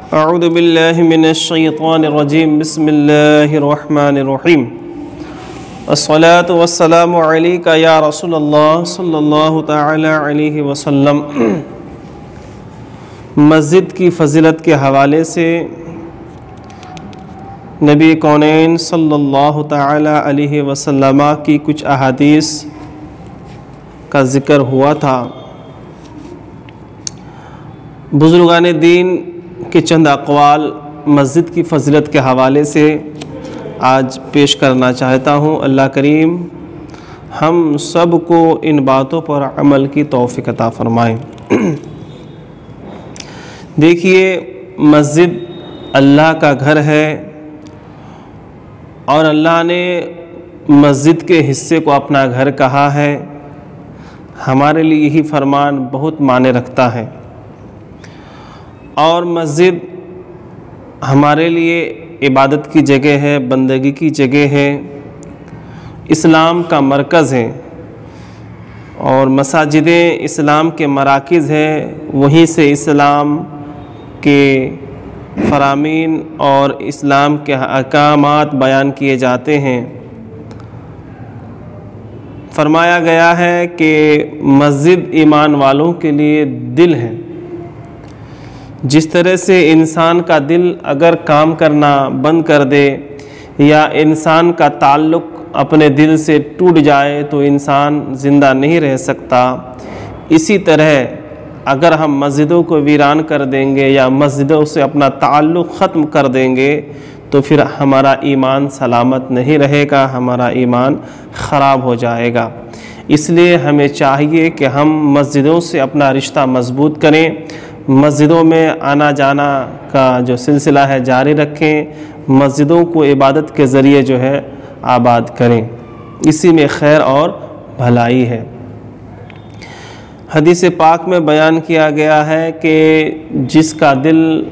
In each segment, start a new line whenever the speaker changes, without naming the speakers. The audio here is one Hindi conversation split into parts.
अऊज़ु बिल्लाहि मिनश्शैतानिर्रजीम बिस्मिल्लाहिर्रहमानिर्रहीम अस्सलातु वस्सलामु अलैका या रसूलल्लाह सल्लल्लाहु तआला अलैहि वसल्लम। मस्जिद की फ़ज़ीलत के हवाले से नबी कौनैन सल्लल्लाहु तआला अलैहि वसल्लम की कुछ अहादीस का ज़िक्र हुआ था। बुज़ुर्गान दीन के चंद अक़वाल मस्जिद की फ़ज़ीलत के हवाले से आज पेश करना चाहता हूँ। अल्लाह करीम हम सब को इन बातों पर अमल की तौफ़ीक़ अता फ़रमाए। देखिए, मस्जिद अल्लाह का घर है और अल्लाह ने मस्जिद के हिस्से को अपना घर कहा है। हमारे लिए यही फरमान बहुत माने रखता है और मस्जिद हमारे लिए इबादत की जगह है, बंदगी की जगह है, इस्लाम का मरकज़ है और मसाजिदें इस्लाम के मराकिज़ हैं। वहीं से इस्लाम के फ़रामीन और इस्लाम के अहकामात बयान किए जाते हैं। फरमाया गया है कि मस्जिद ईमान वालों के लिए दिल है। जिस तरह से इंसान का दिल अगर काम करना बंद कर दे या इंसान का ताल्लुक़ अपने दिल से टूट जाए तो इंसान ज़िंदा नहीं रह सकता। इसी तरह अगर हम मस्जिदों को वीरान कर देंगे या मस्जिदों से अपना ताल्लुक़ ख़त्म कर देंगे तो फिर हमारा ईमान सलामत नहीं रहेगा, हमारा ईमान ख़राब हो जाएगा। इसलिए हमें चाहिए कि हम मस्जिदों से अपना रिश्ता मज़बूत करें, मस्जिदों में आना जाना का जो सिलसिला है जारी रखें, मस्जिदों को इबादत के ज़रिए जो है आबाद करें। इसी में खैर और भलाई है। हदीस पाक में बयान किया गया है कि जिसका दिल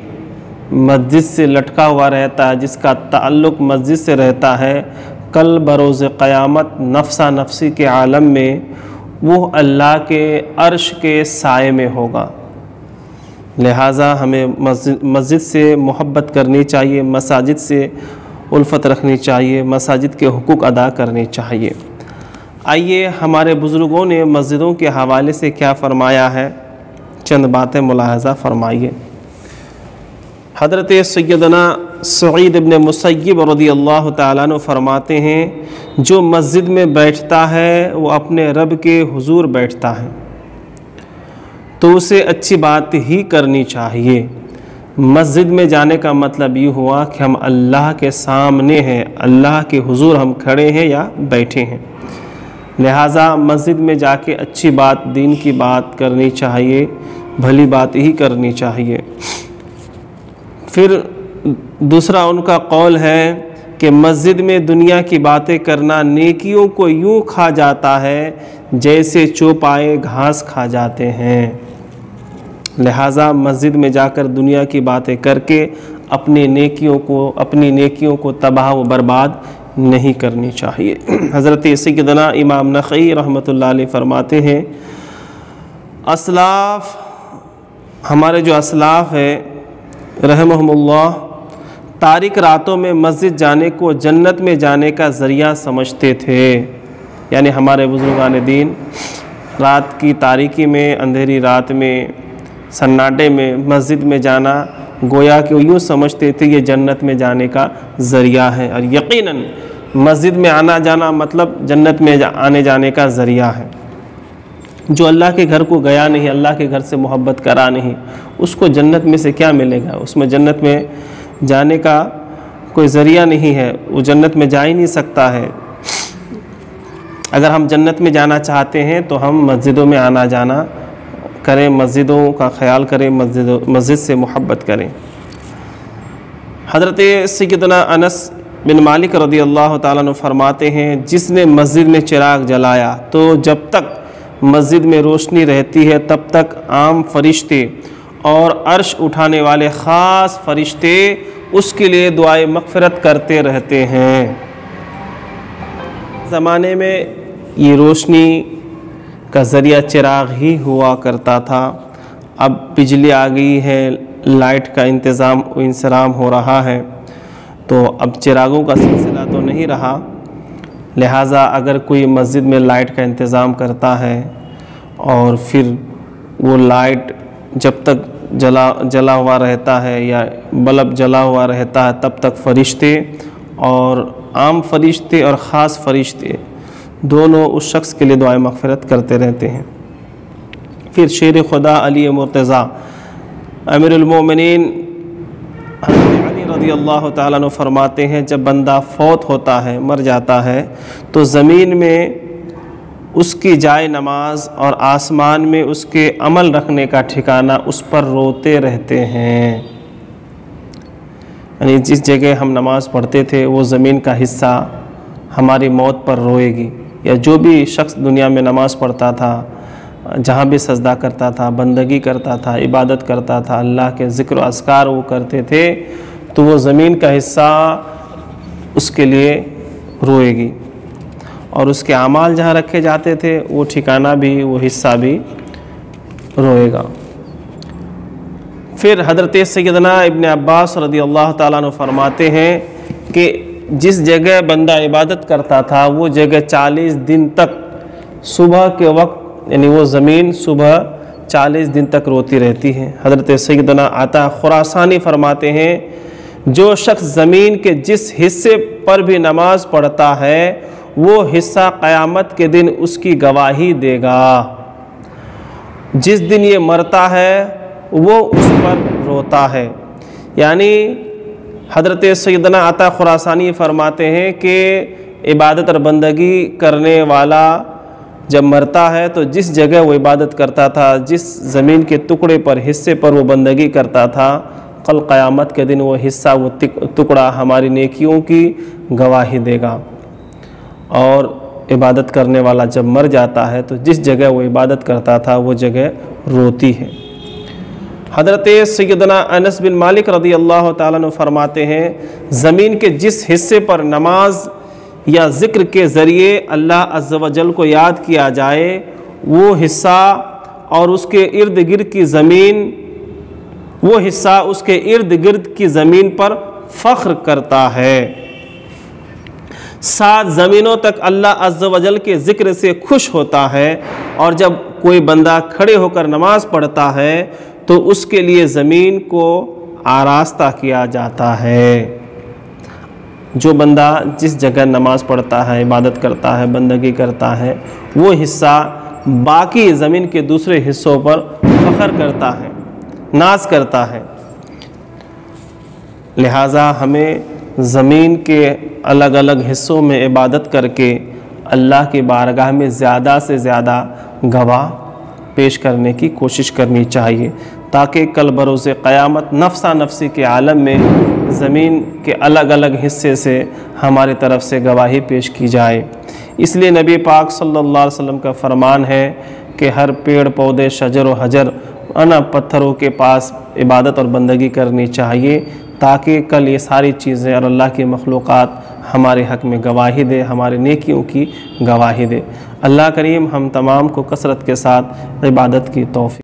मस्जिद से लटका हुआ रहता है, जिसका ताल्लुक़ मस्जिद से रहता है, कल बरोज़ क़यामत नफ्सा नफ्सी के आलम में वो अल्लाह के अर्श के साए में होगा। लिहाजा हमें मस्जिद से मोहब्बत करनी चाहिए, मसाजिद से उल्फत रखनी चाहिए, मसाजिद के हुकूक अदा करने चाहिए। आइए हमारे बुज़ुर्गों ने मस्जिदों के हवाले से क्या फ़रमाया है, चंद बातें मुलाहज़ा फ़रमाइए। हज़रत सैयदना सईद इब्न मुसय्यब रज़ियल्लाहु ताला अन्हु फरमाते हैं, जो मस्जिद में बैठता है वो अपने रब के हुज़ूर बैठता है तो उसे अच्छी बात ही करनी चाहिए। मस्जिद में जाने का मतलब ये हुआ कि हम अल्लाह के सामने हैं, अल्लाह के हुजूर हम खड़े हैं या बैठे हैं। लिहाजा मस्जिद में जाके अच्छी बात, दीन की बात करनी चाहिए, भली बात ही करनी चाहिए। फिर दूसरा उनका कौल है कि मस्जिद में दुनिया की बातें करना नेकियों को यूँ खा जाता है जैसे चौपाए घास खा जाते हैं। लिहाजा मस्जिद में जाकर दुनिया की बातें करके अपनी नेकियों को तबाह व बर्बाद नहीं करनी चाहिए। हज़रत सैयदना इमाम नक़ई रहमतुल्लाह अलैह फरमाते हैं, असलाफ़, हमारे जो असलाफ़ है रहमहुमुल्लाह, तारिक रातों में मस्जिद जाने को जन्नत में जाने का ज़रिया समझते थे। यानी हमारे बुज़ुर्गान दीन रात की तारीकी में, अंधेरी रात में, सन्नाटे में मस्जिद में जाना गोया कि यूँ समझते थे ये जन्नत में जाने का ज़रिया है। और यकीनन मस्जिद में आना जाना मतलब जन्नत में आने जाने का ज़रिया है। जो अल्लाह के घर को गया नहीं, अल्लाह के घर से मोहब्बत करा नहीं, उसको जन्नत में से क्या मिलेगा? उसमें जन्नत में जाने का कोई ज़रिया नहीं है, वो जन्नत में जा ही नहीं सकता है। अगर हम जन्नत में जाना चाहते हैं तो हम मस्जिदों में आना जाना करें, मस्जिदों का ख्याल करें, मस्जिद से मोहब्बत करें। हज़रत सैयदना अनस बिन मालिक रज़ियल्लाहु ताला अन्हु फरमाते हैं, जिसने मस्जिद में चिराग जलाया तो जब तक मस्जिद में रोशनी रहती है तब तक आम फरिश्ते और अर्श उठाने वाले ख़ास फरिश्ते उसके लिए दुआए मग़फ़िरत करते रहते हैं। ज़माने में ये रोशनी का ज़रिया चिराग ही हुआ करता था। अब बिजली आ गई है, लाइट का इंतज़ाम हो रहा है, तो अब चिरागों का सिलसिला तो नहीं रहा, लिहाजा अगर कोई मस्जिद में लाइट का इंतज़ाम करता है और फिर वो लाइट जब तक जला हुआ रहता है या बल्ब जला हुआ रहता है तब तक फरिश्ते और आम फरिश्ते और ख़ास फरिश्ते दोनों उस शख्स के लिए दुआए मग़फ़िरत करते रहते हैं। फिर शेर खुदा अली मुर्तज़ा अमीरुल मोमिनीन अली रज़ी अल्लाह ताला अन्हु फरमाते हैं, जब बंदा फौत होता है, मर जाता है, तो ज़मीन में उसकी जाए नमाज और आसमान में उसके अमल रखने का ठिकाना उस पर रोते रहते हैं। यानी जिस जगह हम नमाज़ पढ़ते थे वो ज़मीन का हिस्सा हमारी मौत पर रोएगी, या जो भी शख्स दुनिया में नमाज़ पढ़ता था, जहाँ भी सजदा करता था, बंदगी करता था, इबादत करता था, अल्लाह के ज़िक्र अस्कार वो करते थे, तो वो ज़मीन का हिस्सा उसके लिए रोएगी और उसके अमाल जहाँ रखे जाते थे वो ठिकाना भी, वो हिस्सा भी रोएगा। फिर हज़रत सैयदना इब्न अब्बास रज़ी अल्लाह ताला अन्हु फरमाते हैं कि जिस जगह बंदा इबादत करता था वो जगह 40 दिन तक सुबह के वक्त, यानी वो ज़मीन सुबह 40 दिन तक रोती रहती है। हज़रत सैयदना अता खुरासानी फरमाते हैं, जो शख्स ज़मीन के जिस हिस्से पर भी नमाज़ पढ़ता है वो हिस्सा क़यामत के दिन उसकी गवाही देगा। जिस दिन ये मरता है वो उस पर रोता है। यानी हज़रत सैयदना अता खुरासानी फरमाते हैं कि इबादत और बंदगी करने वाला जब मरता है तो जिस जगह वो इबादत करता था, जिस ज़मीन के टुकड़े पर, हिस्से पर वो बंदगी करता था, कल क़यामत के दिन वो हिस्सा, वो टुकड़ा हमारी नेकियों की गवाही देगा। और इबादत करने वाला जब मर जाता है तो जिस जगह वो इबादत करता था वो जगह रोती है। हज़रत सैयदना अनस बिन मालिक रज़ी अल्लाह ताला अन्हु फरमाते हैं, ज़मीन के जिस हिस्से पर नमाज या ज़िक्र के ज़रिए अल्लाह अज़्ज़ व जल को याद किया जाए वो हिस्सा और उसके इर्द गिर्द की ज़मीन, वो हिस्सा उसके इर्द गिर्द की ज़मीन पर फ़ख्र करता है। 7 ज़मीनों तक अल्लाह अज़्ज़ व जल के ज़िक्र से खुश होता है, और जब कोई बंदा खड़े होकर नमाज़ पढ़ता है तो उसके लिए ज़मीन को आरास्ता किया जाता है। जो बंदा जिस जगह नमाज़ पढ़ता है, इबादत करता है, बंदगी करता है, वो हिस्सा बाकी ज़मीन के दूसरे हिस्सों पर फ़ख्र करता है, नाज करता है। लिहाजा हमें ज़मीन के अलग अलग हिस्सों में इबादत करके अल्लाह की बारगाह में ज़्यादा से ज़्यादा गवाह पेश करने की कोशिश करनी चाहिए, ताकि कल बरोज़ क़यामत नफ्सा नफ्सी के आलम में ज़मीन के अलग अलग हिस्से से हमारी तरफ से गवाही पेश की जाए। इसलिए नबी पाक सल्लल्लाहु अलैहि वसल्लम का फरमान है कि हर पेड़ पौधे, शजर व हजर, पत्थरों के पास इबादत और बंदगी करनी चाहिए, ताकि कल ये सारी चीज़ें और अल्लाह की मखलूक़ात हमारे हक़ में गवाही दे, हमारे नेकियों की गवाही दे। अल्लाह करीम हम तमाम को कसरत के साथ इबादत की तौफ़ीक़